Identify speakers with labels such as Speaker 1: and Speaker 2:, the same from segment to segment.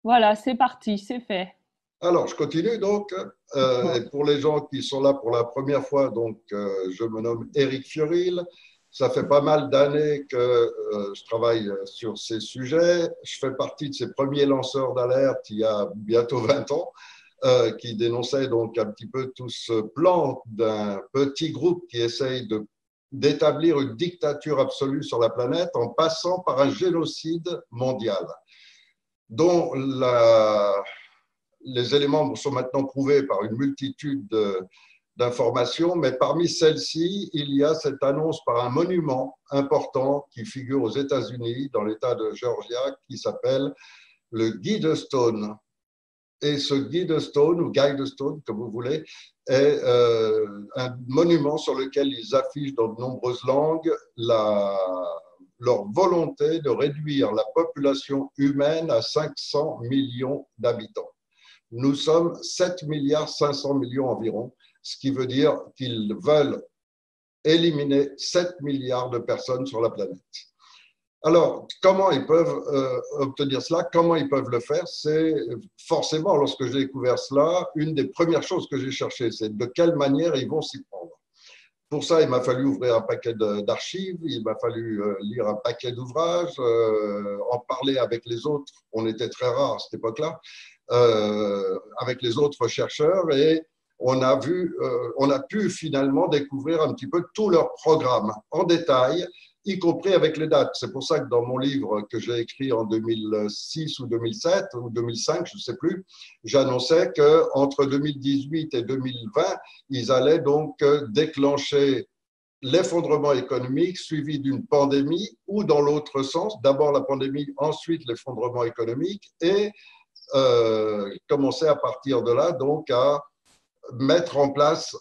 Speaker 1: Voilà, c'est parti, c'est fait.
Speaker 2: Alors, je continue donc. Et pour les gens qui sont là pour la première fois, donc, je me nomme Éric Fiorile. Ça fait pas mal d'années que je travaille sur ces sujets. Je fais partie de ces premiers lanceurs d'alerte il y a bientôt 20 ans, qui dénonçaient donc un petit peu tout ce plan d'un petit groupe qui essaye d'établir une dictature absolue sur la planète en passant par un génocide mondial dont les éléments sont maintenant prouvés par une multitude d'informations, mais parmi celles-ci, il y a cette annonce par un monument important qui figure aux États-Unis, dans l'État de Georgia, qui s'appelle le Guy de Stone. Et ce Guy de Stone, ou Guy de Stone, comme vous voulez, est un monument sur lequel ils affichent dans de nombreuses langues leur volonté de réduire la population humaine à 500 millions d'habitants. Nous sommes 7 milliards 500 millions environ, ce qui veut dire qu'ils veulent éliminer 7 milliards de personnes sur la planète. Alors, comment ils peuvent obtenir cela? Comment ils peuvent le faire? C'est forcément, lorsque j'ai découvert cela, une des premières choses que j'ai cherchées, c'est de quelle manière ils vont s'y prendre. Pour ça, il m'a fallu ouvrir un paquet d'archives, il m'a fallu lire un paquet d'ouvrages, en parler avec les autres. On était très rares à cette époque-là, avec les autres chercheurs, et on a pu finalement découvrir un petit peu tout leur programme en détail, y compris avec les dates. C'est pour ça que dans mon livre que j'ai écrit en 2006 ou 2007 ou 2005, je ne sais plus, j'annonçais qu'entre 2018 et 2020, ils allaient donc déclencher l'effondrement économique suivi d'une pandémie, ou dans l'autre sens, d'abord la pandémie, ensuite l'effondrement économique, et commencer à partir de là donc à mettre en place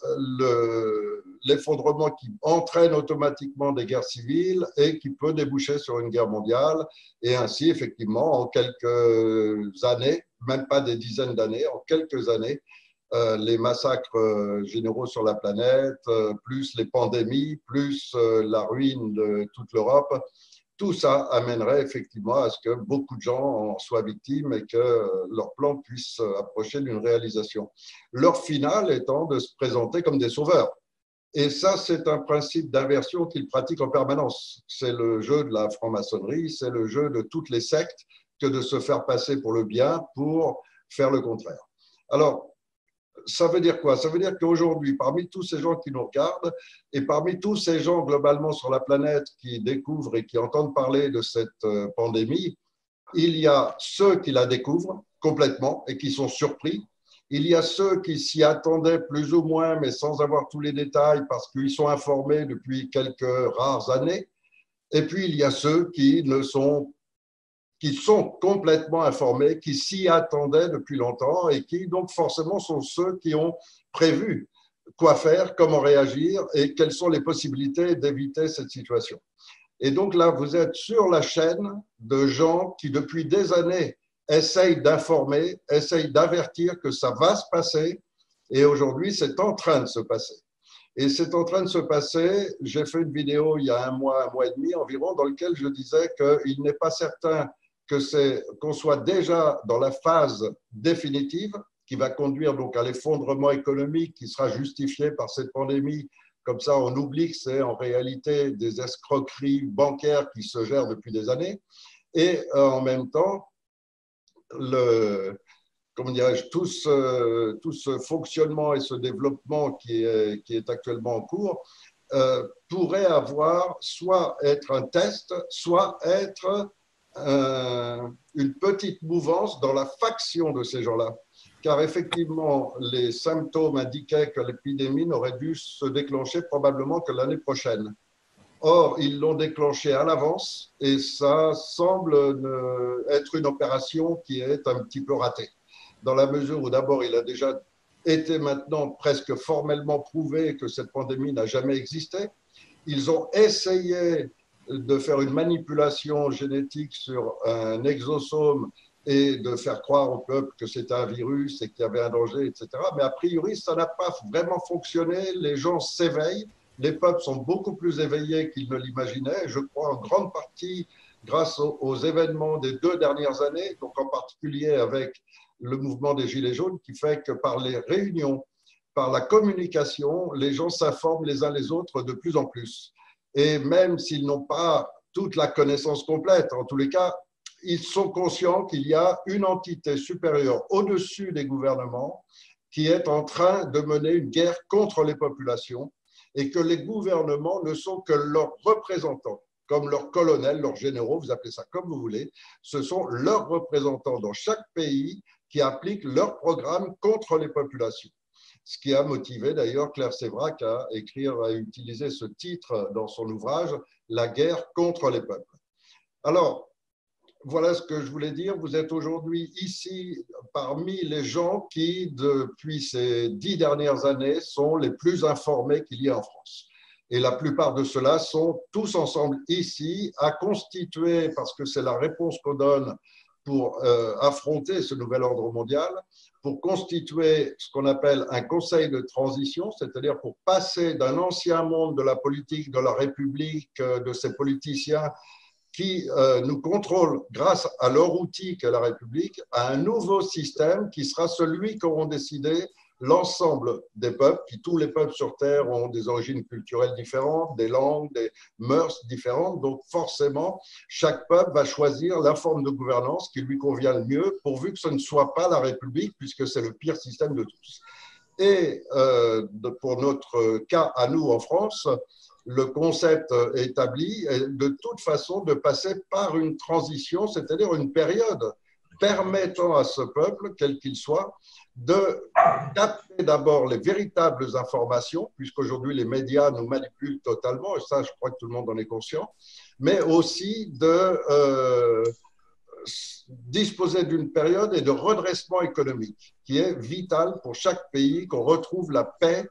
Speaker 2: l'effondrement qui entraîne automatiquement des guerres civiles et qui peut déboucher sur une guerre mondiale. Et ainsi, effectivement, en quelques années, même pas des dizaines d'années, en quelques années, les massacres généraux sur la planète, plus les pandémies, plus la ruine de toute l'Europe, tout ça amènerait effectivement à ce que beaucoup de gens en soient victimes et que leur plan puisse approcher d'une réalisation. Leur finale étant de se présenter comme des sauveurs. Et ça, c'est un principe d'inversion qu'ils pratiquent en permanence. C'est le jeu de la franc-maçonnerie, c'est le jeu de toutes les sectes que de se faire passer pour le bien pour faire le contraire. Alors, ça veut dire quoi? Ça veut dire qu'aujourd'hui, parmi tous ces gens qui nous regardent et parmi tous ces gens globalement sur la planète qui découvrent et qui entendent parler de cette pandémie, il y a ceux qui la découvrent complètement et qui sont surpris. Il y a ceux qui s'y attendaient plus ou moins, mais sans avoir tous les détails parce qu'ils sont informés depuis quelques rares années. Et puis, il y a ceux qui sont complètement informés, qui s'y attendaient depuis longtemps et qui, donc, forcément, sont ceux qui ont prévu quoi faire, comment réagir et quelles sont les possibilités d'éviter cette situation. Et donc là, vous êtes sur la chaîne de gens qui, depuis des années, essayent d'informer, essayent d'avertir que ça va se passer. Et aujourd'hui, c'est en train de se passer. Et c'est en train de se passer. J'ai fait une vidéo il y a un mois et demi environ, dans laquelle je disais qu'il n'est pas certain qu'on soit déjà dans la phase définitive qui va conduire donc à l'effondrement économique qui sera justifié par cette pandémie. Comme ça, on oublie que c'est en réalité des escroqueries bancaires qui se gèrent depuis des années. Et en même temps, comment dirais-je, tout ce fonctionnement et ce développement qui est actuellement en cours pourrait avoir soit être un test, soit être une petite mouvance dans la faction de ces gens-là. Car effectivement, les symptômes indiquaient que l'épidémie n'aurait dû se déclencher probablement que l'année prochaine. Or, ils l'ont déclenché à l'avance et ça semble être une opération qui est un petit peu ratée. Dans la mesure où d'abord, il a déjà été maintenant presque formellement prouvé que cette pandémie n'a jamais existé. Ils ont essayé de faire une manipulation génétique sur un exosome et de faire croire au peuple que c'était un virus et qu'il y avait un danger, etc. Mais a priori, ça n'a pas vraiment fonctionné. Les gens s'éveillent. Les peuples sont beaucoup plus éveillés qu'ils ne l'imaginaient. Je crois en grande partie grâce aux événements des 2 dernières années, donc en particulier avec le mouvement des Gilets jaunes, qui fait que par les réunions, par la communication, les gens s'informent les uns les autres de plus en plus. Et même s'ils n'ont pas toute la connaissance complète, en tous les cas, ils sont conscients qu'il y a une entité supérieure au-dessus des gouvernements qui est en train de mener une guerre contre les populations et que les gouvernements ne sont que leurs représentants, comme leurs colonels, leurs généraux, vous appelez ça comme vous voulez, ce sont leurs représentants dans chaque pays qui appliquent leur programme contre les populations. Ce qui a motivé d'ailleurs Claire Sévrac à écrire, à utiliser ce titre dans son ouvrage, La guerre contre les peuples. Alors, voilà ce que je voulais dire. Vous êtes aujourd'hui ici parmi les gens qui, depuis ces 10 dernières années, sont les plus informés qu'il y ait en France. Et la plupart de ceux-là sont tous ensemble ici à constituer, parce que c'est la réponse qu'on donne pour affronter ce nouvel ordre mondial, pour constituer ce qu'on appelle un conseil de transition, c'est-à-dire pour passer d'un ancien monde de la politique, de la République, de ces politiciens qui nous contrôlent grâce à leur outil qu'est la République, à un nouveau système qui sera celui qu'auront décidé l'ensemble des peuples, qui tous les peuples sur Terre ont des origines culturelles différentes, des langues, des mœurs différentes. Donc forcément, chaque peuple va choisir la forme de gouvernance qui lui convient le mieux, pourvu que ce ne soit pas la République, puisque c'est le pire système de tous. Et pour notre cas à nous en France, le concept établi est de toute façon de passer par une transition, c'est-à-dire une période permettant à ce peuple, quel qu'il soit, de capter d'abord les véritables informations, puisqu'aujourd'hui les médias nous manipulent totalement, et ça je crois que tout le monde en est conscient, mais aussi de disposer d'une période et de redressement économique qui est vitale pour chaque pays, qu'on retrouve la paix,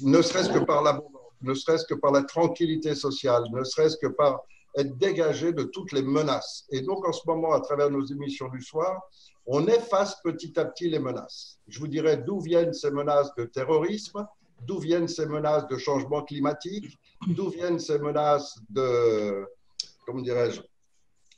Speaker 2: ne serait-ce que par l'abondance, ne serait-ce que par la tranquillité sociale, ne serait-ce que par être dégagé de toutes les menaces. Et donc, en ce moment, à travers nos émissions du soir, on efface petit à petit les menaces. Je vous dirais d'où viennent ces menaces de terrorisme, d'où viennent ces menaces de changement climatique, d'où viennent ces menaces de, comment dirais-je,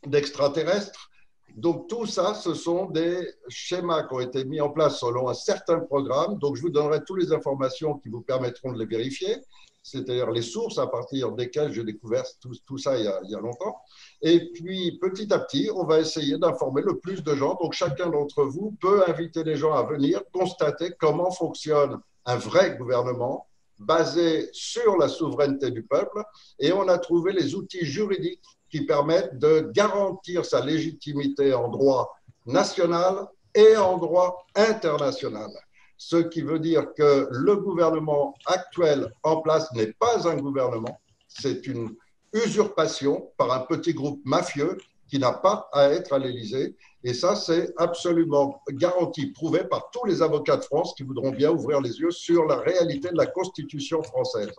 Speaker 2: d'extraterrestres. Donc tout ça, ce sont des schémas qui ont été mis en place selon un certain programme. Donc je vous donnerai toutes les informations qui vous permettront de les vérifier, c'est-à-dire les sources à partir desquelles j'ai découvert tout ça il y a longtemps. Et puis petit à petit, on va essayer d'informer le plus de gens. Donc chacun d'entre vous peut inviter les gens à venir constater comment fonctionne un vrai gouvernement basé sur la souveraineté du peuple. Et on a trouvé les outils juridiques qui permettent de garantir sa légitimité en droit national et en droit international. Ce qui veut dire que le gouvernement actuel en place n'est pas un gouvernement, c'est une usurpation par un petit groupe mafieux qui n'a pas à être à l'Élysée. Et ça, c'est absolument garanti, prouvé par tous les avocats de France qui voudront bien ouvrir les yeux sur la réalité de la Constitution française.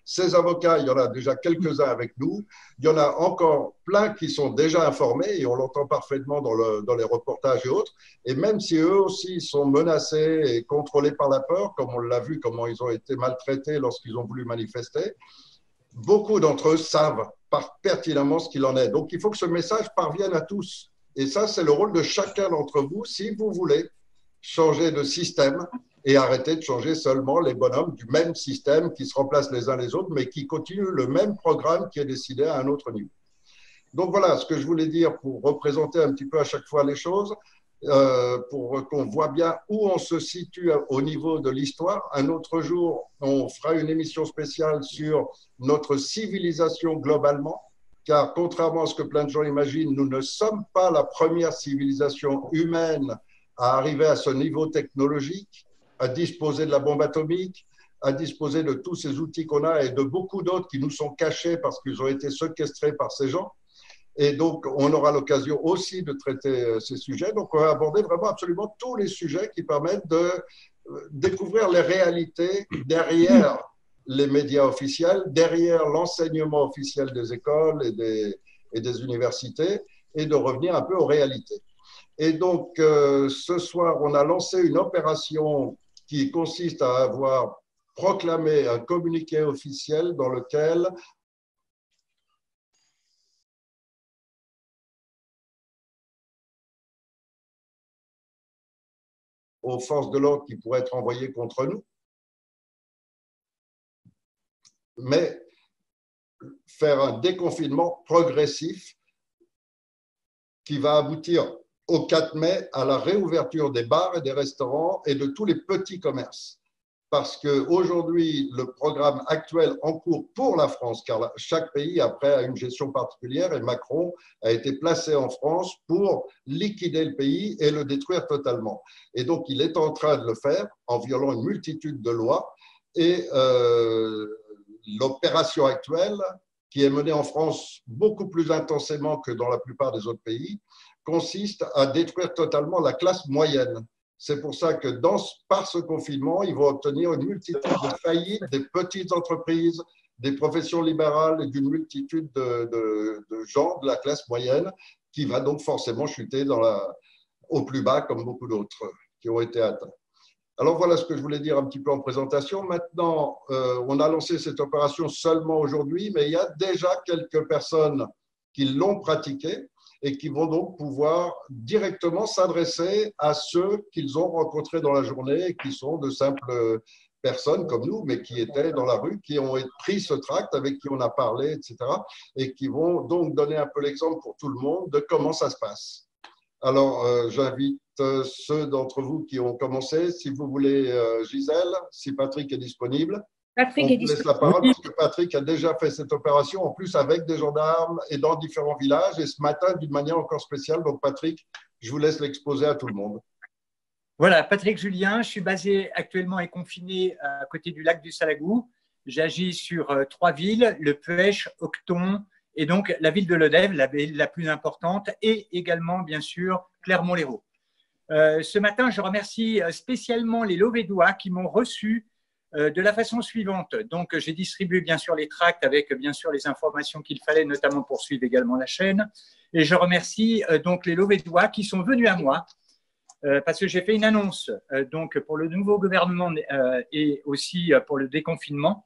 Speaker 2: Ces avocats, il y en a déjà quelques-uns avec nous. Il y en a encore plein qui sont déjà informés et on l'entend parfaitement dans les reportages et autres. Et même si eux aussi sont menacés et contrôlés par la peur, comme on l'a vu, comment ils ont été maltraités lorsqu'ils ont voulu manifester, beaucoup d'entre eux savent pertinemment ce qu'il en est. Donc, il faut que ce message parvienne à tous. Et ça, c'est le rôle de chacun d'entre vous si vous voulez changer de système et arrêter de changer seulement les bonhommes du même système qui se remplacent les uns les autres, mais qui continuent le même programme qui est décidé à un autre niveau. Donc voilà ce que je voulais dire pour représenter un petit peu à chaque fois les choses, pour qu'on voit bien où on se situe au niveau de l'histoire. Un autre jour, on fera une émission spéciale sur notre civilisation globalement, car contrairement à ce que plein de gens imaginent, nous ne sommes pas la première civilisation humaine à arriver à ce niveau technologique, à disposer de la bombe atomique, à disposer de tous ces outils qu'on a et de beaucoup d'autres qui nous sont cachés parce qu'ils ont été séquestrés par ces gens. Et donc, on aura l'occasion aussi de traiter ces sujets. Donc, on va aborder vraiment absolument tous les sujets qui permettent de découvrir les réalités derrière les médias officiels, derrière l'enseignement officiel des écoles et des universités, et de revenir un peu aux réalités. Et donc, ce soir, on a lancé une opération qui consiste à avoir proclamé un communiqué officiel dans lequel aux forces de l'ordre qui pourraient être envoyées contre nous. Mais faire un déconfinement progressif qui va aboutir au 4 mai à la réouverture des bars et des restaurants et de tous les petits commerces. Parce qu'aujourd'hui, le programme actuel en cours pour la France, car chaque pays après a une gestion particulière et Macron a été placé en France pour liquider le pays et le détruire totalement. Et donc, il est en train de le faire en violant une multitude de lois et l'opération actuelle, qui est menée en France beaucoup plus intensément que dans la plupart des autres pays, consiste à détruire totalement la classe moyenne. C'est pour ça que par ce confinement, ils vont obtenir une multitude de faillites des petites entreprises, des professions libérales et d'une multitude de gens de la classe moyenne qui va donc forcément chuter au plus bas comme beaucoup d'autres qui ont été atteints. Alors voilà ce que je voulais dire un petit peu en présentation. Maintenant, on a lancé cette opération seulement aujourd'hui, mais il y a déjà quelques personnes qui l'ont pratiquée et qui vont donc pouvoir directement s'adresser à ceux qu'ils ont rencontrés dans la journée et qui sont de simples personnes comme nous, mais qui étaient dans la rue, qui ont pris ce tract, avec qui on a parlé, etc. et qui vont donc donner un peu l'exemple pour tout le monde de comment ça se passe. Alors, j'invite ceux d'entre vous qui ont commencé, si vous voulez, Gisèle, si Patrick est disponible.
Speaker 3: Patrick est disponible.
Speaker 2: On vous laisse la parole parce que Patrick a déjà fait cette opération, en plus avec des gendarmes et dans différents villages, et ce matin d'une manière encore spéciale. Donc, Patrick, je vous laisse l'exposer à tout le monde.
Speaker 4: Voilà, Patrick Julien, je suis basé actuellement et confiné à côté du lac du Salagou. J'agis sur 3 villes, le Puech, Octon et donc la ville de Lodève, la ville la plus importante, et également, bien sûr, Clermont-Lérault. Ce matin, je remercie spécialement les Lauvédois qui m'ont reçu de la façon suivante. Donc, j'ai distribué bien sûr les tracts avec bien sûr les informations qu'il fallait, notamment pour suivre également la chaîne. Et je remercie donc les Lauvédois qui sont venus à moi parce que j'ai fait une annonce donc pour le nouveau gouvernement et aussi pour le déconfinement.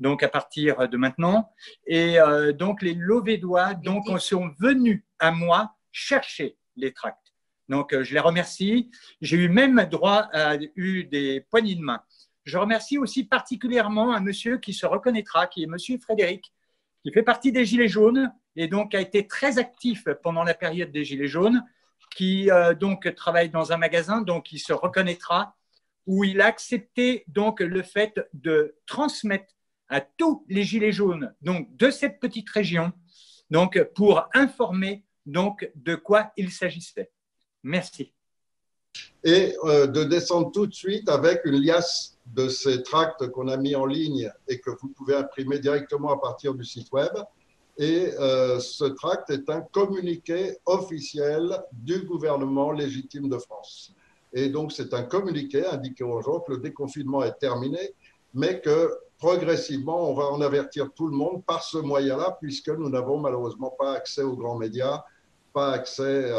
Speaker 4: Donc, à partir de maintenant. Et donc, les Lauvédois sont venus à moi chercher les tracts. Donc, je les remercie. J'ai eu même droit à des poignées de main. Je remercie aussi particulièrement un monsieur qui se reconnaîtra, qui est monsieur Frédéric, qui fait partie des Gilets jaunes et donc a été très actif pendant la période des Gilets jaunes, qui donc travaille dans un magasin, donc il se reconnaîtra, où il a accepté donc le fait de transmettre à tous les Gilets jaunes donc de cette petite région donc pour informer donc de quoi il s'agissait. Merci.
Speaker 2: Et de descendre tout de suite avec une liasse de ces tracts qu'on a mis en ligne et que vous pouvez imprimer directement à partir du site web. Et ce tract est un communiqué officiel du gouvernement légitime de France. Et donc, c'est un communiqué indiquant aux gens que le déconfinement est terminé, mais que progressivement, on va en avertir tout le monde par ce moyen-là, puisque nous n'avons malheureusement pas accès aux grands médias, pas accès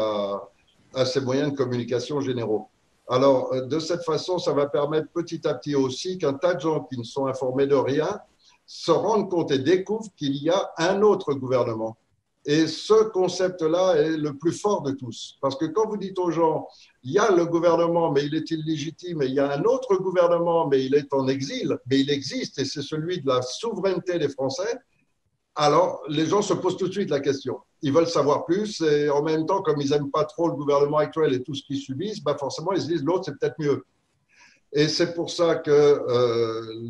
Speaker 2: à ces moyens de communication généraux. Alors, de cette façon, ça va permettre petit à petit aussi qu'un tas de gens qui ne sont informés de rien se rendent compte et découvrent qu'il y a un autre gouvernement. Et ce concept-là est le plus fort de tous. Parce que quand vous dites aux gens, il y a le gouvernement, mais il est illégitime, et il y a un autre gouvernement, mais il est en exil, mais il existe, et c'est celui de la souveraineté des Français, alors les gens se posent tout de suite la question. Ils veulent savoir plus, et en même temps, comme ils n'aiment pas trop le gouvernement actuel et tout ce qu'ils subissent, bah forcément, ils se disent l'autre, c'est peut-être mieux. Et c'est pour ça que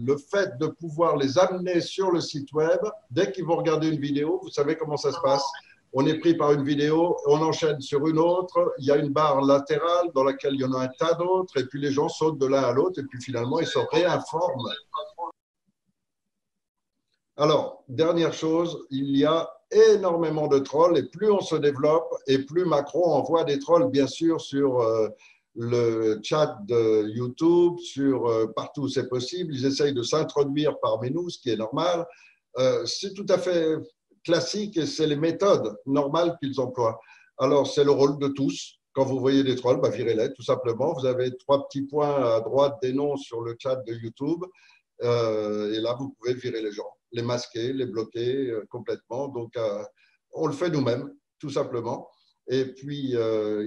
Speaker 2: le fait de pouvoir les amener sur le site web, dès qu'ils vont regarder une vidéo, vous savez comment ça se passe. On est pris par une vidéo, on enchaîne sur une autre, il y a une barre latérale dans laquelle il y en a un tas d'autres, et puis les gens sautent de l'un à l'autre, et puis finalement, ils se réinforment. Alors, dernière chose, il y a énormément de trolls, et plus on se développe, et plus Macron envoie des trolls, bien sûr, sur le chat de YouTube, partout où c'est possible. Ils essayent de s'introduire parmi nous, ce qui est normal. C'est tout à fait classique et c'est les méthodes normales qu'ils emploient. Alors, c'est le rôle de tous. Quand vous voyez des trolls, bah, virez-les, tout simplement. Vous avez 3 petits points à droite des noms sur le chat de YouTube. Et là, vous pouvez virer les gens, les masquer, les bloquer complètement. Donc, on le fait nous-mêmes, tout simplement. Et puis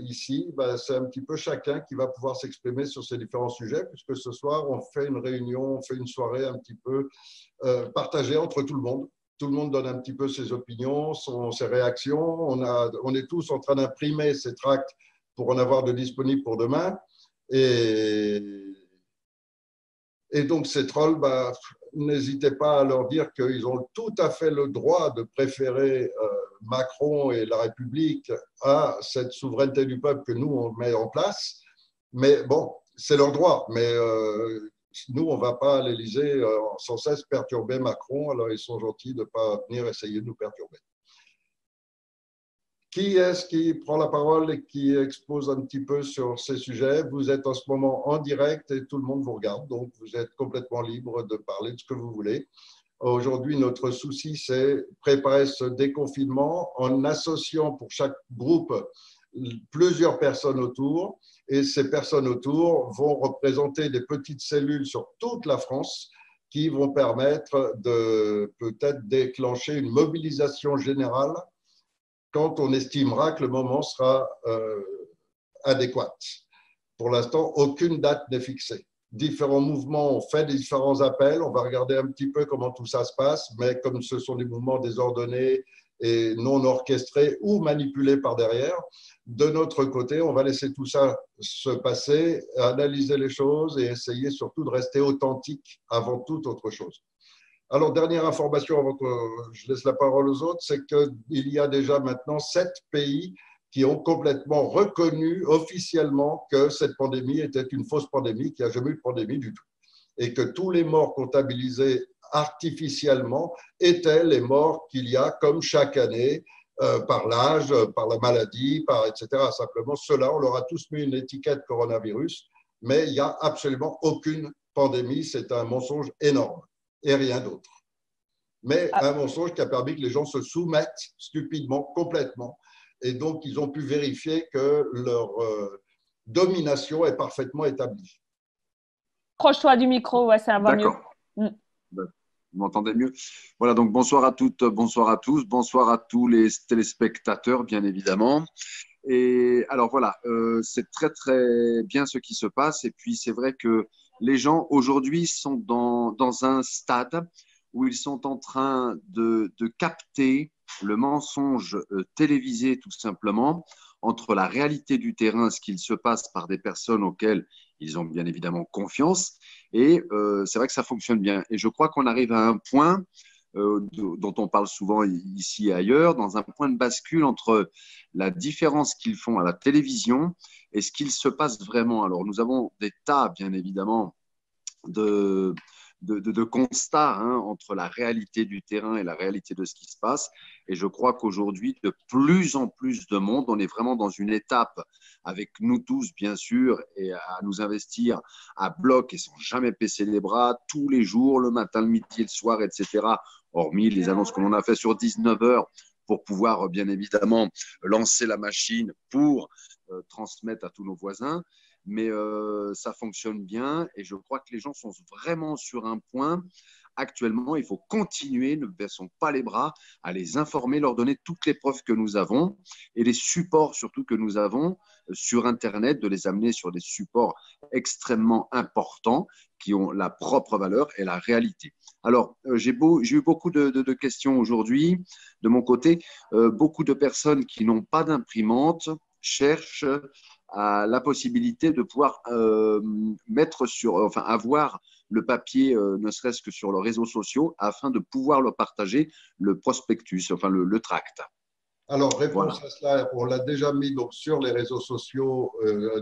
Speaker 2: ici, ben, c'est un petit peu chacun qui va pouvoir s'exprimer sur ces différents sujets, puisque ce soir, on fait une réunion, on fait une soirée un petit peu partagée entre tout le monde. Tout le monde donne un petit peu ses opinions, ses réactions. On est tous en train d'imprimer ces tracts pour en avoir de disponibles pour demain. Et donc, ces trolls, bah, n'hésitez pas à leur dire qu'ils ont tout à fait le droit de préférer Macron et la République à cette souveraineté du peuple que nous, on met en place. Mais bon, c'est leur droit. Mais nous, on ne va pas à l'Élysée sans cesse perturber Macron. Alors, ils sont gentils de ne pas venir essayer de nous perturber. Qui est-ce qui prend la parole et qui expose un petit peu sur ces sujets? Vous êtes en ce moment en direct et tout le monde vous regarde, donc vous êtes complètement libre de parler de ce que vous voulez. Aujourd'hui, notre souci, c'est préparer ce déconfinement en associant pour chaque groupe plusieurs personnes autour. Et ces personnes autour vont représenter des petites cellules sur toute la France qui vont permettre de peut-être déclencher une mobilisation générale quand on estimera que le moment sera adéquat. Pour l'instant, aucune date n'est fixée. Différents mouvements ont fait des différents appels. On va regarder un petit peu comment tout ça se passe, mais comme ce sont des mouvements désordonnés et non orchestrés ou manipulés par derrière, de notre côté, on va laisser tout ça se passer, analyser les choses et essayer surtout de rester authentique avant toute autre chose. Alors, dernière information avant que je laisse la parole aux autres, c'est qu'il y a déjà maintenant 7 pays qui ont complètement reconnu officiellement que cette pandémie était une fausse pandémie, qu'il n'y a jamais eu de pandémie du tout. Et que tous les morts comptabilisés artificiellement étaient les morts qu'il y a comme chaque année par l'âge, par la maladie, par etc. Simplement, ceux-là, on leur a tous mis une étiquette coronavirus, mais il n'y a absolument aucune pandémie. C'est un mensonge énorme et rien d'autre. Mais un mensonge qui a permis que les gens se soumettent stupidement, complètement. Et donc, ils ont pu vérifier que leur domination est parfaitement établie.
Speaker 1: Proche-toi du micro, ouais, ça va mieux.
Speaker 3: D'accord. Vous m'entendez mieux? Voilà, donc bonsoir à toutes, bonsoir à tous, bonsoir à tous les téléspectateurs, bien évidemment. Et alors voilà, c'est très très bien ce qui se passe. Et puis c'est vrai que les gens aujourd'hui sont dans un stade où ils sont en train de capter le mensonge télévisé tout simplement entre la réalité du terrain, ce qu'il se passe par des personnes auxquelles ils ont bien évidemment confiance. Et c'est vrai que ça fonctionne bien. Et je crois qu'on arrive à un point dont on parle souvent ici et ailleurs, dans un point de bascule entre la différence qu'ils font à la télévision et ce qu'il se passe vraiment. Alors, nous avons des tas, bien évidemment, de constats entre la réalité du terrain et la réalité de ce qui se passe. Et je crois qu'aujourd'hui, de plus en plus de monde, on est vraiment dans une étape avec nous tous, bien sûr, et à nous investir à bloc et sans jamais baisser les bras, tous les jours, le matin, le midi, le soir, etc., hormis les annonces que l'on a fait sur 19 heures pour pouvoir, bien évidemment, lancer la machine pour transmettre à tous nos voisins. Mais ça fonctionne bien et je crois que les gens sont vraiment sur un point. Actuellement, il faut continuer, ne baissons pas les bras, à les informer, leur donner toutes les preuves que nous avons et les supports surtout que nous avons sur Internet, de les amener sur des supports extrêmement importants qui ont la propre valeur et la réalité. Alors, j'ai eu beaucoup de questions aujourd'hui de mon côté. Beaucoup de personnes qui n'ont pas d'imprimante cherchent à la possibilité de pouvoir avoir le papier, ne serait-ce que sur les réseaux sociaux, afin de pouvoir leur partager le prospectus, enfin le tract.
Speaker 2: Alors, réponse à cela, on l'a déjà mis donc, sur les réseaux sociaux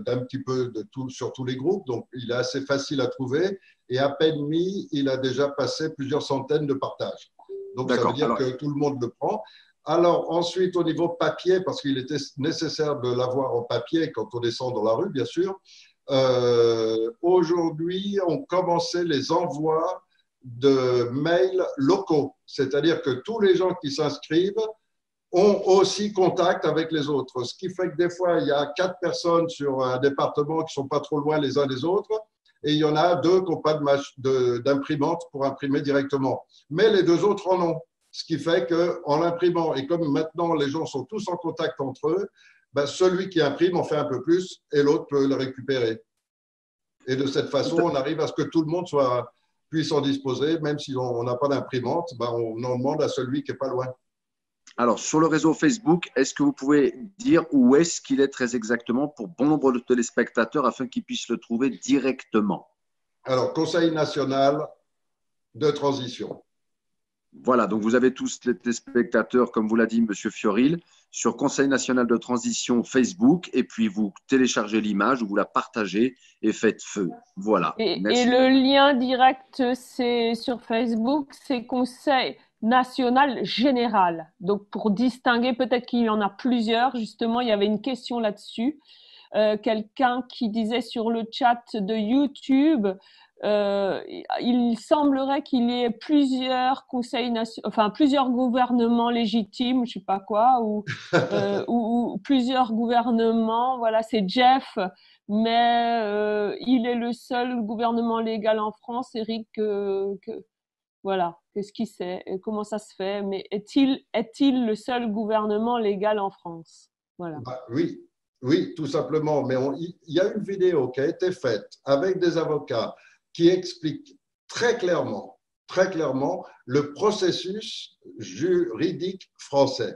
Speaker 2: d'un petit peu sur tous les groupes, donc il est assez facile à trouver et à peine mis, il a déjà passé plusieurs centaines de partages. Donc, ça veut dire que tout le monde le prend. Alors, ensuite, au niveau papier, parce qu'il était nécessaire de l'avoir en papier quand on descend dans la rue, bien sûr, aujourd'hui, on commençait les envois de mails locaux. C'est-à-dire que tous les gens qui s'inscrivent ont aussi contact avec les autres. Ce qui fait que des fois, il y a 4 personnes sur un département qui ne sont pas trop loin les uns des autres, et il y en a 2 qui n'ont pas d'imprimante pour imprimer directement. Mais les 2 autres en ont. Ce qui fait qu'en l'imprimant, et comme maintenant les gens sont tous en contact entre eux, ben, celui qui imprime en fait un peu plus et l'autre peut le récupérer. Et de cette façon, on arrive à ce que tout le monde puisse en disposer, même si on n'a pas d'imprimante, ben, on en demande à celui qui n'est pas loin.
Speaker 3: Alors, sur le réseau Facebook, est-ce que vous pouvez dire où est-ce qu'il est très exactement pour bon nombre de téléspectateurs afin qu'ils puissent le trouver directement?
Speaker 2: Alors, Conseil national de transition.
Speaker 3: Voilà, donc vous avez tous les téléspectateurs, comme vous l'a dit M. Fioril, sur Conseil national de transition Facebook, et puis vous téléchargez l'image, vous la partagez et faites feu. Voilà.
Speaker 1: Et
Speaker 3: Merci.
Speaker 1: le lien direct, c'est sur Facebook, c'est Conseil national général. Donc, pour distinguer, peut-être qu'il y en a plusieurs. Justement, il y avait une question là-dessus. Quelqu'un qui disait sur le chat de YouTube, il semblerait qu'il y ait plusieurs plusieurs gouvernements légitimes, je sais pas quoi, ou plusieurs gouvernements. Voilà, c'est Jeff, mais il est le seul gouvernement légal en France. Eric, voilà, qu'est-ce qu'il sait et comment ça se fait? Mais est-il le seul gouvernement légal en France? Voilà.
Speaker 2: Bah, oui, oui, tout simplement. Mais il y a une vidéo qui a été faite avec des avocats qui explique très clairement le processus juridique français.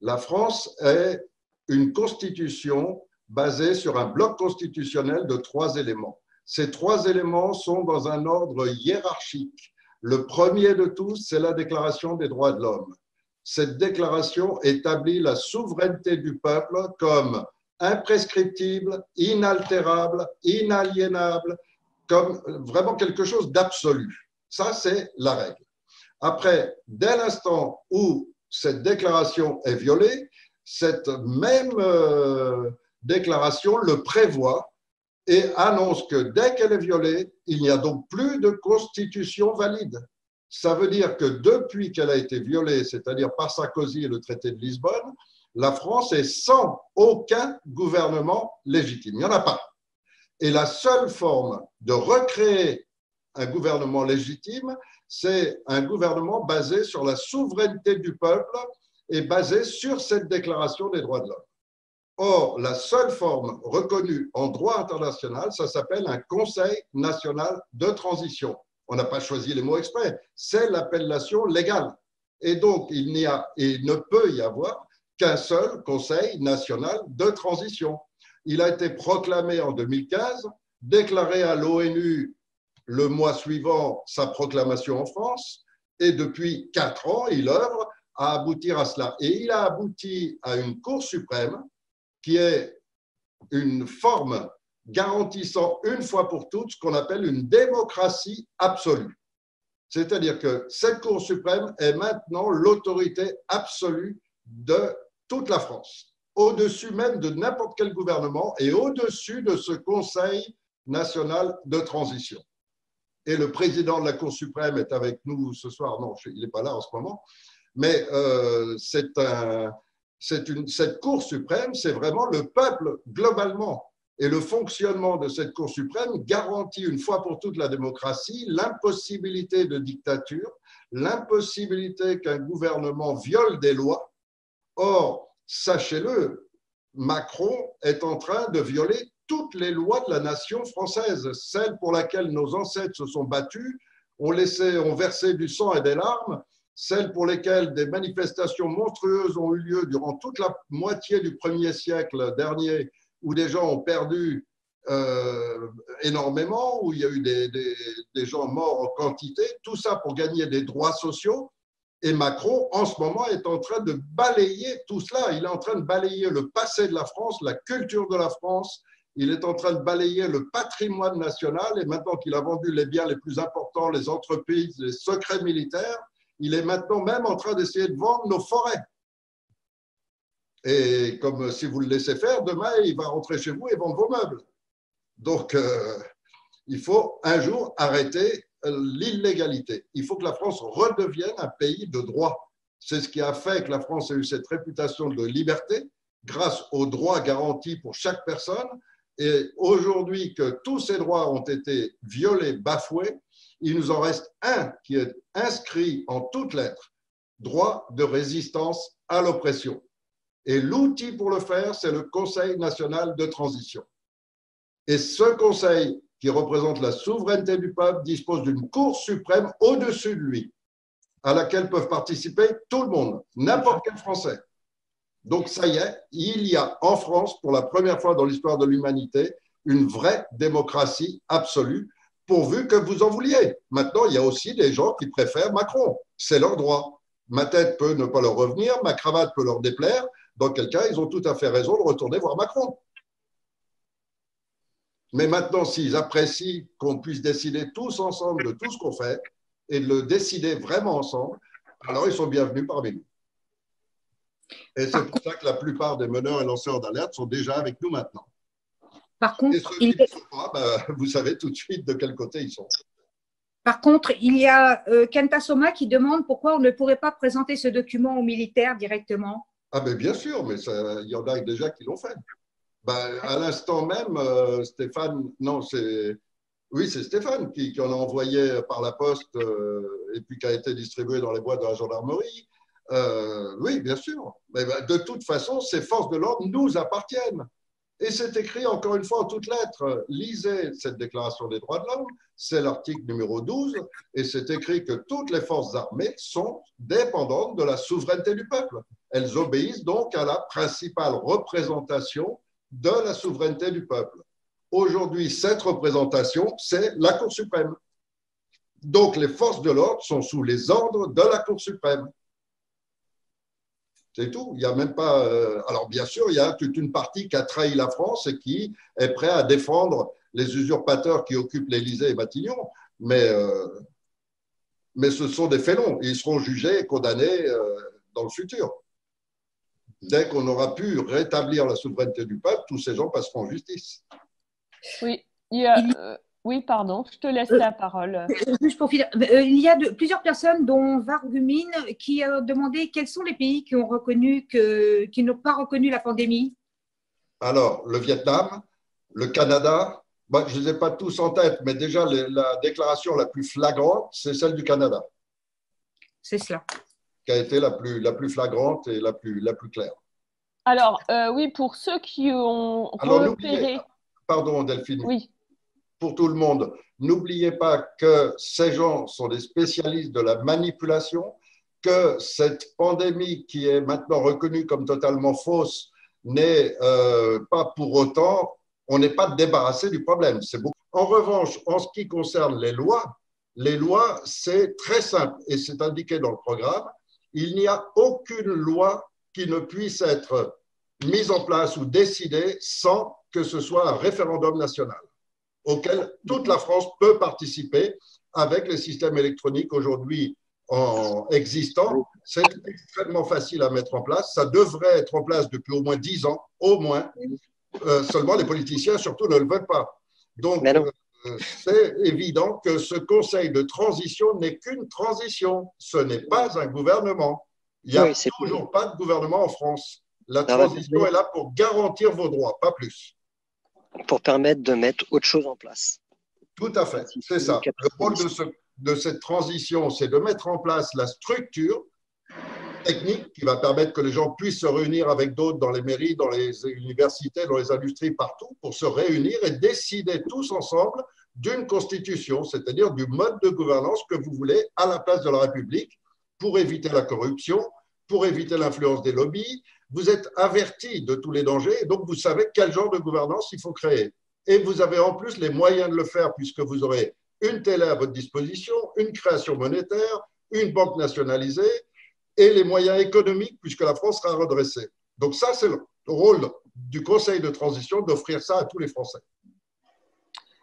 Speaker 2: La France est une constitution basée sur un bloc constitutionnel de 3 éléments. Ces 3 éléments sont dans un ordre hiérarchique. Le premier de tous, c'est la Déclaration des droits de l'homme. Cette déclaration établit la souveraineté du peuple comme imprescriptible, inaltérable, inaliénable, comme vraiment quelque chose d'absolu. Ça, c'est la règle. Après, dès l'instant où cette déclaration est violée, cette même déclaration le prévoit et annonce que dès qu'elle est violée, il n'y a donc plus de constitution valide. Ça veut dire que depuis qu'elle a été violée, c'est-à-dire par Sarkozy et le traité de Lisbonne, la France est sans aucun gouvernement légitime. Il n'y en a pas. Et la seule forme de recréer un gouvernement légitime, c'est un gouvernement basé sur la souveraineté du peuple et basé sur cette déclaration des droits de l'homme. Or, la seule forme reconnue en droit international, ça s'appelle un Conseil national de transition. On n'a pas choisi les mots exprès, c'est l'appellation légale. Et donc, il ne peut y avoir qu'un seul Conseil national de transition. Il a été proclamé en 2015, déclaré à l'ONU le mois suivant sa proclamation en France, et depuis 4 ans, il œuvre à aboutir à cela. Et il a abouti à une Cour suprême qui est une forme garantissant une fois pour toutes ce qu'on appelle une démocratie absolue. C'est-à-dire que cette Cour suprême est maintenant l'autorité absolue de toute la France, au-dessus même de n'importe quel gouvernement et au-dessus de ce Conseil national de transition. Et le président de la Cour suprême est avec nous ce soir. Non, il n'est pas là en ce moment. Mais cette Cour suprême, c'est vraiment le peuple globalement. Et le fonctionnement de cette Cour suprême garantit une fois pour toutes la démocratie, l'impossibilité de dictature, l'impossibilité qu'un gouvernement viole des lois. Or, sachez-le, Macron est en train de violer toutes les lois de la nation française, celles pour lesquelles nos ancêtres se sont battus, ont versé du sang et des larmes, celles pour lesquelles des manifestations monstrueuses ont eu lieu durant toute la moitié du 1er siècle dernier, où des gens ont perdu énormément, où il y a eu des gens morts en quantité, tout ça pour gagner des droits sociaux. Et Macron, en ce moment, est en train de balayer tout cela. Il est en train de balayer le passé de la France, la culture de la France. Il est en train de balayer le patrimoine national. Et maintenant qu'il a vendu les biens les plus importants, les entreprises, les secrets militaires, il est maintenant même en train d'essayer de vendre nos forêts. Et comme si vous le laissez faire, demain, il va rentrer chez vous et vendre vos meubles. Donc, il faut un jour arrêter l'illégalité. Il faut que la France redevienne un pays de droit. C'est ce qui a fait que la France a eu cette réputation de liberté grâce aux droits garantis pour chaque personne. Et aujourd'hui que tous ces droits ont été violés, bafoués, il nous en reste un qui est inscrit en toutes lettres, droit de résistance à l'oppression. Et l'outil pour le faire, c'est le Conseil national de transition. Et ce Conseil, qui représente la souveraineté du peuple, dispose d'une Cour suprême au-dessus de lui, à laquelle peuvent participer tout le monde, n'importe quel Français. Donc ça y est, il y a en France, pour la première fois dans l'histoire de l'humanité, une vraie démocratie absolue, pourvu que vous en vouliez. Maintenant, il y a aussi des gens qui préfèrent Macron. C'est leur droit. Ma tête peut ne pas leur revenir, ma cravate peut leur déplaire. Dans quel cas, ils ont tout à fait raison de retourner voir Macron. Mais maintenant, s'ils apprécient qu'on puisse décider tous ensemble de tout ce qu'on fait et de le décider vraiment ensemble, alors ils sont bienvenus parmi nous. Et c'est pour ça que la plupart des meneurs et lanceurs d'alerte sont déjà avec nous maintenant.
Speaker 5: Par contre,
Speaker 2: et ceux qui ne sont pas, vous savez tout de suite de quel côté ils sont.
Speaker 5: Par contre, il y a Kenta Soma qui demande pourquoi on ne pourrait pas présenter ce document aux militaires directement.
Speaker 2: Ah ben bien sûr, mais il y en a déjà qui l'ont fait. À l'instant même, Stéphane, non, c'est Stéphane qui en a envoyé par la poste et puis qui a été distribué dans les boîtes de la gendarmerie. Oui, bien sûr. Mais de toute façon, ces forces de l'ordre nous appartiennent. Et c'est écrit encore une fois en toutes lettres. Lisez cette déclaration des droits de l'homme, c'est l'article numéro 12, et c'est écrit que toutes les forces armées sont dépendantes de la souveraineté du peuple. Elles obéissent donc à la principale représentation de la souveraineté du peuple. Aujourd'hui, cette représentation, c'est la Cour suprême. Donc, les forces de l'ordre sont sous les ordres de la Cour suprême. C'est tout. Il n'y a même pas. Alors, bien sûr, il y a toute une partie qui a trahi la France et qui est prêt à défendre les usurpateurs qui occupent l'Élysée et Matignon. Mais ce sont des félons. Ils seront jugés et condamnés dans le futur. Dès qu'on aura pu rétablir la souveraineté du peuple, tous ces gens passeront en justice.
Speaker 1: Oui, oui, pardon, je te laisse la parole.
Speaker 5: Juste pour finir, il y a plusieurs personnes, dont Vargumine, qui a demandé quels sont les pays qui n'ont pas reconnu la pandémie.
Speaker 2: Alors, le Vietnam, le Canada, je ne les ai pas tous en tête, mais déjà la déclaration la plus flagrante, c'est celle du Canada.
Speaker 5: C'est cela.
Speaker 2: Qui a été la plus flagrante et la plus claire.
Speaker 1: Alors, oui, pour ceux qui ont repéré…
Speaker 2: Pardon, Delphine.
Speaker 1: Oui.
Speaker 2: Pour tout le monde, n'oubliez pas que ces gens sont des spécialistes de la manipulation, que cette pandémie qui est maintenant reconnue comme totalement fausse n'est pas pour autant, on n'est pas débarrassé du problème. En revanche, en ce qui concerne les lois, c'est très simple et c'est indiqué dans le programme. Il n'y a aucune loi qui ne puisse être mise en place ou décidée sans que ce soit un référendum national auquel toute la France peut participer avec les systèmes électroniques aujourd'hui existants. C'est extrêmement facile à mettre en place. Ça devrait être en place depuis au moins 10 ans, au moins. Seulement, les politiciens, surtout, ne le veulent pas. Donc, c'est évident que ce conseil de transition n'est qu'une transition. Ce n'est pas un gouvernement. Il n'y a toujours pas de gouvernement en France. La transition est là pour garantir vos droits, pas plus.
Speaker 6: Pour permettre de mettre autre chose en place.
Speaker 2: Tout à fait, c'est ça. Le rôle de cette transition, c'est de mettre en place la structure technique qui va permettre que les gens puissent se réunir avec d'autres dans les mairies, dans les universités, dans les industries, partout, pour se réunir et décider tous ensemble d'une constitution, c'est-à-dire du mode de gouvernance que vous voulez à la place de la République pour éviter la corruption, pour éviter l'influence des lobbies. Vous êtes averti de tous les dangers et donc vous savez quel genre de gouvernance il faut créer. Et vous avez en plus les moyens de le faire puisque vous aurez une télé à votre disposition, une création monétaire, une banque nationalisée et les moyens économiques puisque la France sera redressée. Donc ça, c'est le rôle du Conseil de transition d'offrir ça à tous les Français.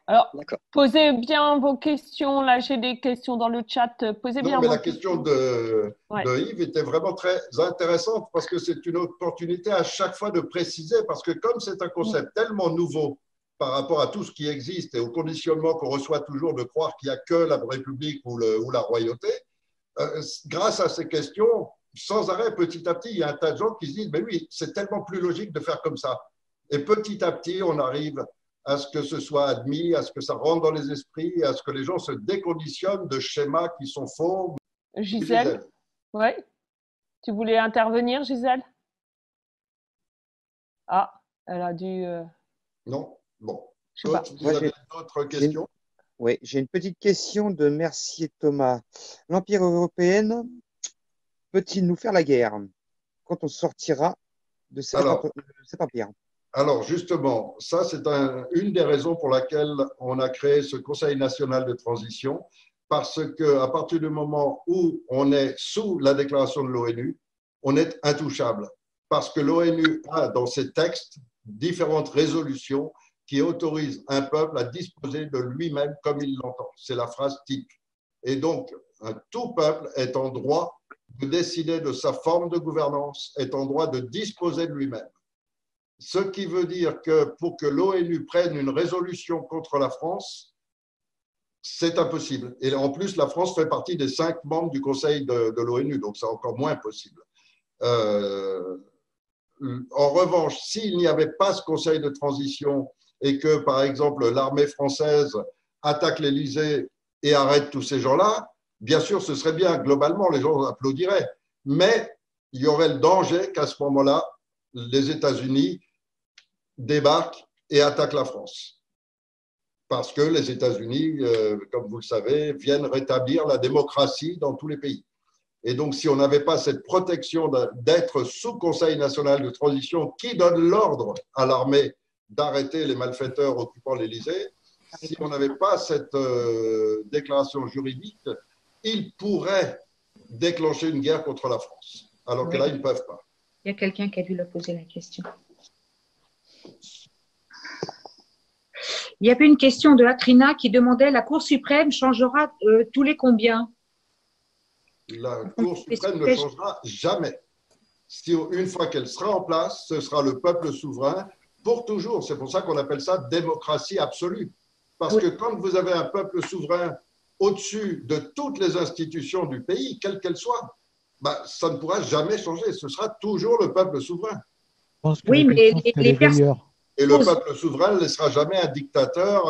Speaker 1: Alors, posez bien vos questions. Là, j'ai des questions dans le chat. Posez bien vos questions.
Speaker 2: La question de Yves était vraiment très intéressante parce que c'est une opportunité à chaque fois de préciser parce que comme c'est un concept tellement nouveau par rapport à tout ce qui existe et au conditionnement qu'on reçoit toujours de croire qu'il n'y a que la République ou la royauté, grâce à ces questions, sans arrêt, petit à petit, il y a un tas de gens qui se disent « mais oui, c'est tellement plus logique de faire comme ça ». Et petit à petit, on arrive à ce que ce soit admis, à ce que ça rentre dans les esprits, à ce que les gens se déconditionnent de schémas qui sont faux.
Speaker 1: Gisèle, oui. Tu voulais intervenir, Gisèle? Ah, elle a dû.
Speaker 2: Non? Bon.
Speaker 1: Je sais pas.
Speaker 2: Vous avez d'autres questions?
Speaker 7: Oui, j'ai une petite question de Mercier Thomas. L'Empire européen peut-il nous faire la guerre quand on sortira de cet empire?
Speaker 2: Alors, justement, ça, c'est une des raisons pour laquelle on a créé ce Conseil national de transition, parce qu'à partir du moment où on est sous la déclaration de l'ONU, on est intouchable. Parce que l'ONU a dans ses textes différentes résolutions qui autorisent un peuple à disposer de lui-même comme il l'entend. C'est la phrase type. Et donc, tout peuple est en droit de décider de sa forme de gouvernance, est en droit de disposer de lui-même. Ce qui veut dire que pour que l'ONU prenne une résolution contre la France, c'est impossible. Et en plus, la France fait partie des 5 membres du Conseil de l'ONU, donc c'est encore moins possible. En revanche, s'il n'y avait pas ce Conseil de transition et que, par exemple, l'armée française attaque l'Élysée et arrête tous ces gens-là, bien sûr, ce serait bien. Globalement, les gens applaudiraient. Mais il y aurait le danger qu'à ce moment-là, les États-Unis débarquent et attaquent la France. Parce que les États-Unis, comme vous le savez, viennent rétablir la démocratie dans tous les pays. Et donc, si on n'avait pas cette protection d'être sous Conseil national de transition qui donne l'ordre à l'armée d'arrêter les malfaiteurs occupant l'Élysée, si on n'avait pas cette déclaration juridique, ils pourraient déclencher une guerre contre la France. Alors que là, ils ne peuvent pas.
Speaker 5: Il y a quelqu'un qui a dû leur poser la question. Il y avait une question de Atrina qui demandait la Cour suprême changera tous les combien?
Speaker 2: La Cour suprême ne changera jamais. Si une fois qu'elle sera en place, ce sera le peuple souverain pour toujours. C'est pour ça qu'on appelle ça démocratie absolue. Parce que quand vous avez un peuple souverain au-dessus de toutes les institutions du pays, quelles qu'elles soient, bah, ça ne pourra jamais changer. Ce sera toujours le peuple souverain.
Speaker 5: Oui, mais les personnes…
Speaker 2: Et le peuple souverain ne laissera jamais un dictateur,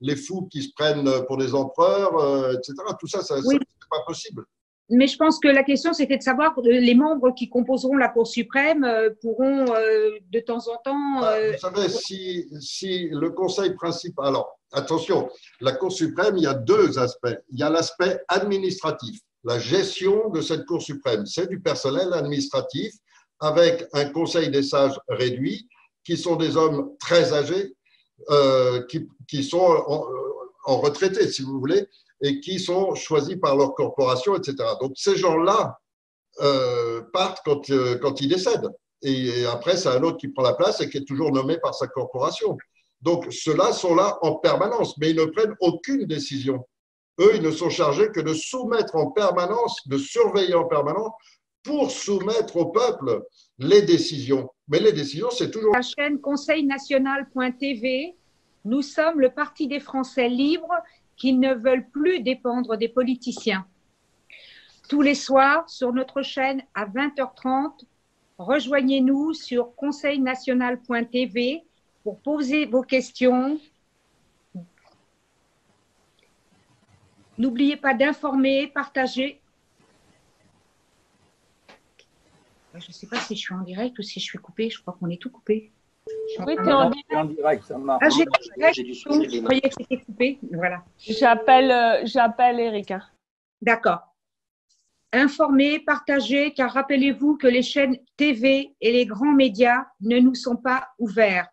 Speaker 2: les fous qui se prennent pour des empereurs, etc. Tout ça, ça n'est pas possible.
Speaker 5: Mais je pense que la question, c'était de savoir les membres qui composeront la Cour suprême pourront de temps en temps…
Speaker 2: Vous savez, si le Conseil principal… Alors, attention, la Cour suprême, il y a 2 aspects. Il y a l'aspect administratif. La gestion de cette Cour suprême, c'est du personnel administratif avec un Conseil des sages réduit, qui sont des hommes très âgés, qui sont en retraité, si vous voulez, et qui sont choisis par leur corporation, etc. Donc, ces gens-là partent quand ils décèdent. Et après, c'est un autre qui prend la place et qui est toujours nommé par sa corporation. Donc, ceux-là sont là en permanence, mais ils ne prennent aucune décision. Eux, ils ne sont chargés que de soumettre en permanence, de surveiller en permanence pour soumettre au peuple les décisions. Mais les décisions, c'est toujours…
Speaker 5: La chaîne conseilnational.tv, nous sommes le Parti des Français libres qui ne veulent plus dépendre des politiciens. Tous les soirs, sur notre chaîne à 20h30, rejoignez-nous sur conseilnational.tv pour poser vos questions. N'oubliez pas d'informer, partager. Je ne sais pas si je suis en direct ou si je suis coupée. Je crois qu'on est tout coupé.
Speaker 1: Oui, tu es en direct.
Speaker 4: En direct, ça marche.
Speaker 5: Ah, je croyais que c'était coupé. Voilà.
Speaker 1: J'appelle Erika.
Speaker 5: D'accord. Informez, partagez, car rappelez-vous que les chaînes TV et les grands médias ne nous sont pas ouverts.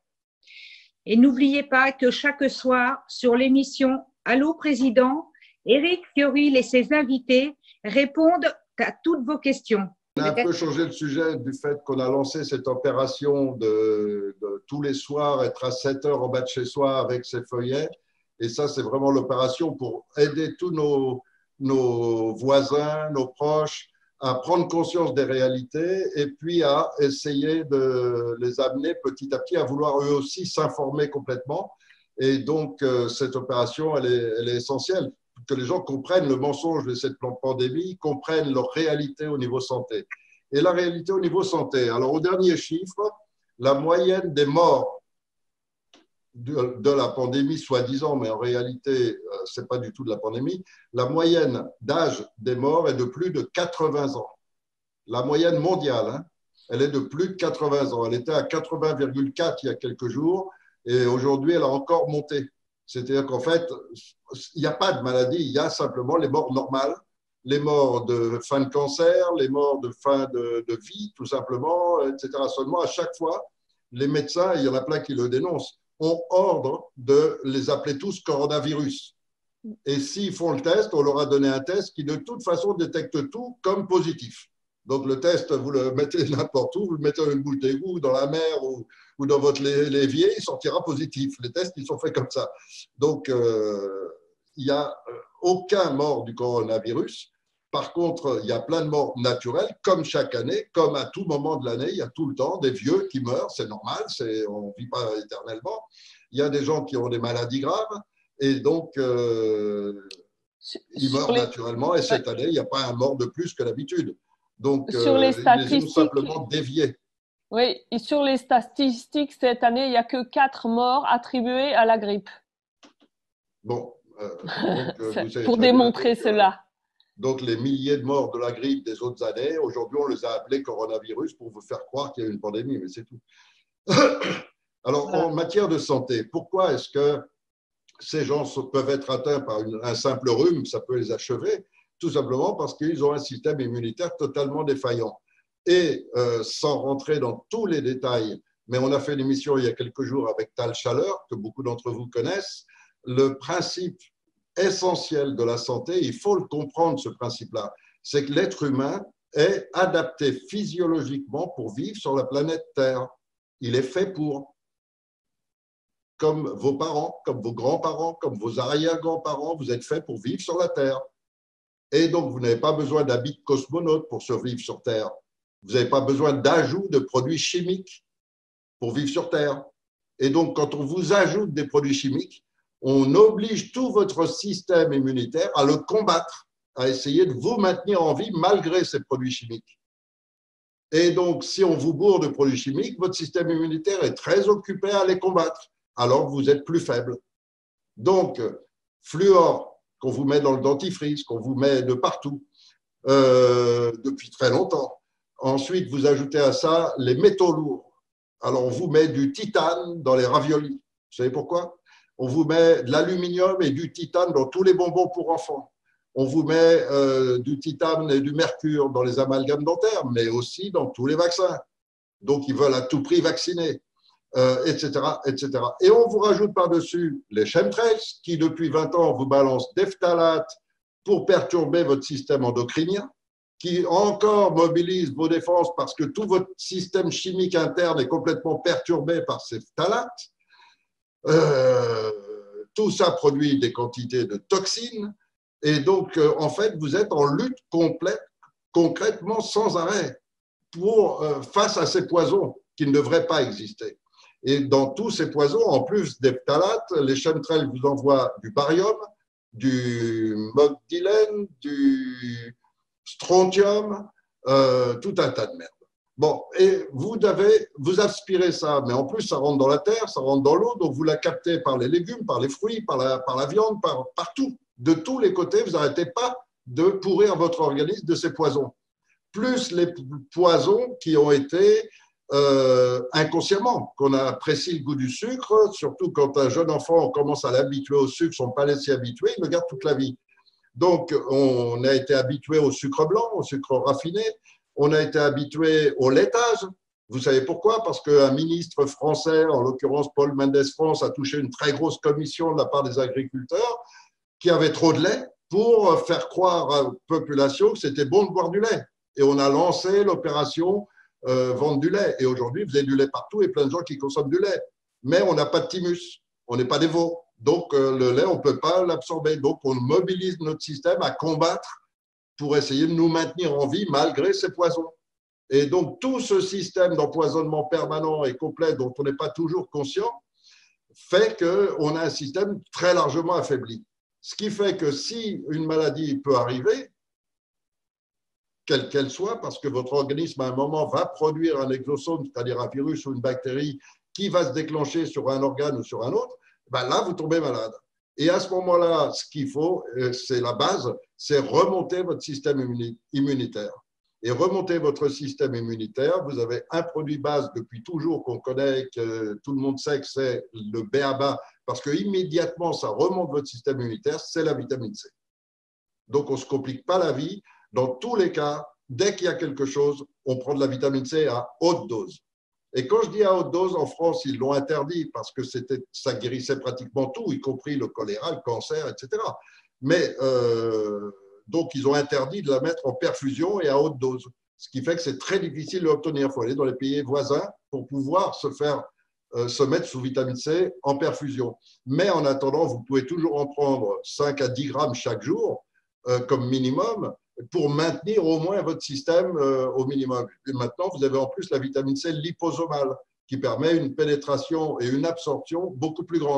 Speaker 5: Et n'oubliez pas que chaque soir, sur l'émission Allô Président, Éric Fiorile et ses invités répondent à toutes vos questions.
Speaker 2: On a un peu changé le sujet du fait qu'on a lancé cette opération de tous les soirs être à 7 heures en bas de chez soi avec ses feuillets. Et ça, c'est vraiment l'opération pour aider tous nos voisins, nos proches à prendre conscience des réalités et puis à essayer de les amener petit à petit à vouloir eux aussi s'informer complètement. Et donc, cette opération, elle est essentielle, que les gens comprennent le mensonge de cette pandémie, comprennent leur réalité au niveau santé. Et la réalité au niveau santé, alors au dernier chiffre, la moyenne des morts de la pandémie, soi-disant, mais en réalité, ce n'est pas du tout de la pandémie, la moyenne d'âge des morts est de plus de 80 ans. La moyenne mondiale. Hein. elle est de plus de 80 ans. Elle était à 80,4 il y a quelques jours et aujourd'hui, elle a encore monté. C'est-à-dire qu'en fait, il n'y a pas de maladie, il y a simplement les morts normales, les morts de fin de cancer, les morts de fin de vie, tout simplement, etc. Seulement, à chaque fois, les médecins, il y en a plein qui le dénoncent, ont ordre de les appeler tous coronavirus. Et s'ils font le test, on leur a donné un test qui, de toute façon, détecte tout comme positif. Donc, le test, vous le mettez n'importe où, vous le mettez dans une bouche d'égout, dans la mer ou dans votre l'évier, il sortira positif. Les tests, ils sont faits comme ça. Donc, il n'y a aucun mort du coronavirus. Par contre, il y a plein de morts naturelles, comme chaque année, comme à tout moment de l'année, il y a tout le temps des vieux qui meurent, c'est normal, on ne vit pas éternellement. Il y a des gens qui ont des maladies graves, et donc ils meurent naturellement, et cette année, il n'y a pas un mort de plus que d'habitude. Donc,
Speaker 1: sur les statistiques,
Speaker 2: ils ont simplement dévié.
Speaker 1: Oui, et sur les statistiques, cette année, il n'y a que 4 morts attribués à la grippe.
Speaker 2: Bon, donc,
Speaker 1: pour démontrer cela.
Speaker 2: Donc, les milliers de morts de la grippe des autres années, aujourd'hui, on les a appelés coronavirus pour vous faire croire qu'il y a une pandémie, mais c'est tout. Alors, en matière de santé, pourquoi est-ce que ces gens peuvent être atteints par un simple rhume, ça peut les achever? Tout simplement parce qu'ils ont un système immunitaire totalement défaillant. Et sans rentrer dans tous les détails, mais on a fait une émission il y a quelques jours avec Tal Chaleur, que beaucoup d'entre vous connaissent, le principe essentiel de la santé, il faut le comprendre ce principe-là, c'est que l'être humain est adapté physiologiquement pour vivre sur la planète Terre. Il est fait pour. Comme vos parents, comme vos grands-parents, comme vos arrière-grands-parents, vous êtes fait pour vivre sur la Terre. Et donc, vous n'avez pas besoin d'habits cosmonautes pour survivre sur Terre. Vous n'avez pas besoin d'ajout de produits chimiques pour vivre sur Terre. Et donc, quand on vous ajoute des produits chimiques, on oblige tout votre système immunitaire à le combattre, à essayer de vous maintenir en vie malgré ces produits chimiques. Et donc, si on vous bourre de produits chimiques, votre système immunitaire est très occupé à les combattre, alors vous êtes plus faible. Donc, fluor qu'on vous met dans le dentifrice, qu'on vous met de partout, depuis très longtemps. Ensuite, vous ajoutez à ça les métaux lourds. Alors, on vous met du titane dans les raviolis. Vous savez pourquoi? On vous met de l'aluminium et du titane dans tous les bonbons pour enfants. On vous met du titane et du mercure dans les amalgames dentaires, mais aussi dans tous les vaccins. Donc, ils veulent à tout prix vacciner, etc., etc. Et on vous rajoute par-dessus les chemtrails qui, depuis 20 ans, vous balancent des phtalates pour perturber votre système endocrinien, qui encore mobilise vos défenses parce que tout votre système chimique interne est complètement perturbé par ces phtalates. Tout ça produit des quantités de toxines et donc en fait vous êtes en lutte complète, concrètement sans arrêt face à ces poisons qui ne devraient pas exister. Et dans tous ces poisons, en plus des phtalates, les chemtrails vous envoient du barium, du molybdène, du strontium, tout un tas de merde. Bon, et vous aspirez ça, mais en plus, ça rentre dans la terre, ça rentre dans l'eau, donc vous la captez par les légumes, par les fruits, par la viande, partout. De tous les côtés, vous n'arrêtez pas de pourrir votre organisme de ces poisons. Plus les poisons qui ont été inconsciemment, qu'on apprécie le goût du sucre, surtout quand un jeune enfant commence à l'habituer au sucre, son palais s'y habitué, il le garde toute la vie. Donc, on a été habitué au sucre blanc, au sucre raffiné. On a été habitué au laitage. Vous savez pourquoi? Parce qu'un ministre français, en l'occurrence Paul Mendes France, a touché une très grosse commission de la part des agriculteurs qui avaient trop de lait pour faire croire à la population que c'était bon de boire du lait. Et on a lancé l'opération vendre du lait. Et aujourd'hui, vous avez du lait partout et plein de gens qui consomment du lait. Mais on n'a pas de thymus, on n'est pas des veaux. Donc, le lait, on ne peut pas l'absorber. Donc, on mobilise notre système à combattre pour essayer de nous maintenir en vie malgré ces poisons. Et donc, tout ce système d'empoisonnement permanent et complet dont on n'est pas toujours conscient fait qu'on a un système très largement affaibli. Ce qui fait que si une maladie peut arriver, quelle qu'elle soit, parce que votre organisme à un moment va produire un exosome, c'est-à-dire un virus ou une bactérie qui va se déclencher sur un organe ou sur un autre, ben là, vous tombez malade. Et à ce moment-là, ce qu'il faut, c'est la base, c'est remonter votre système immunitaire. et remonter votre système immunitaire. Vous avez un produit base depuis toujours qu'on connaît, que tout le monde sait que c'est le BABA, parce que immédiatement ça remonte votre système immunitaire, c'est la vitamine C. Donc on ne se complique pas la vie. Dans tous les cas, dès qu'il y a quelque chose, on prend de la vitamine C à haute dose. Et quand je dis à haute dose, en France, ils l'ont interdit parce que ça guérissait pratiquement tout, y compris le choléra, le cancer, etc. Mais donc, ils ont interdit de la mettre en perfusion et à haute dose. Ce qui fait que c'est très difficile de l'obtenir. Il faut aller dans les pays voisins pour pouvoir se mettre sous vitamine C en perfusion. Mais en attendant, vous pouvez toujours en prendre 5 à 10 grammes chaque jour comme minimum pour maintenir au moins votre système au minimum. Et maintenant, vous avez en plus la vitamine C liposomale qui permet une pénétration et une absorption beaucoup plus grande.